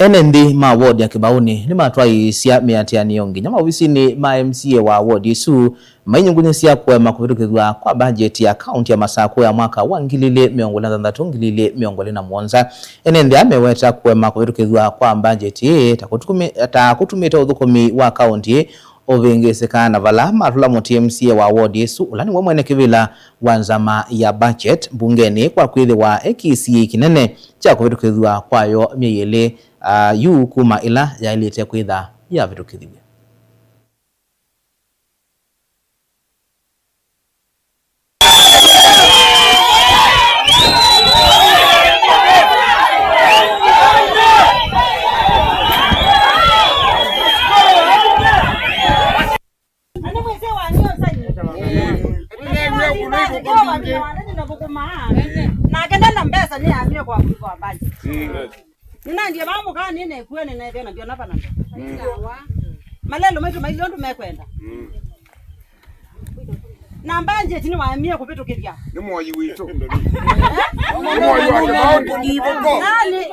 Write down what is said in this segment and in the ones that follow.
Enendi ma ward ya Kibaoni ni matwai sia miatiani yongi nyama ofisini ma MCA wa ward isu mainyungunisia kwa makuvitukizwa kwa budget ya county ya Masako ya mwaka wa ngilile ngilile na mwonza. Enendi ameweta kwa makuvitukizwa kwa budget takutumita udhukumi wa county ovengesekana vala matula moti MCA wa ward isu ulani wamwene kivila wanzama ya budget bungeni kwa kwili wa ekisi kinene cha kuvitukizwa kwa yo miele yu kuma ila ya ilete kwitha ya vitukithibia. Ndio mamu kana nene kuwe nene tena ndio napa nando. Malelo mwetu mailiondo mekwenda. Na mbanje tini waamia kupitukithia. Ni moyi wito. Nani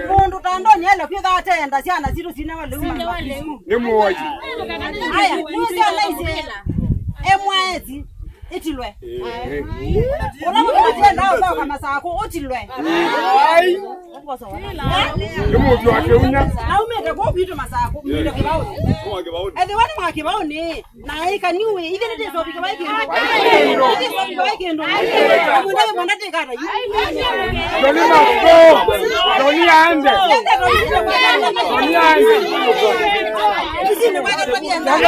mundu tandoni yale kwitha atenda ciana ziru cine wale uma. Ni moyi. Aya, nuzi alaisi. Emwezi itilwe. Ona mutenda nao kama Masako utilwe. Nimo jwa keunya. Au mede go bitu Masako mide Kibaoni. Ede wani mwa Kibaoni na ikaniwe igene de so bika baiki. Ndo. Amunde mwana de kara. Doni mako. Doni ande. Doni ande. Isine waka kwa bienda.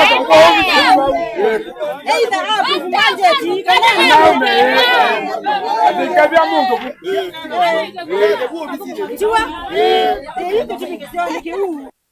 Eida hapo mbanje ti kana. Adikabia Mungu. Tiwa. Hiyo kitu kisioni kiu.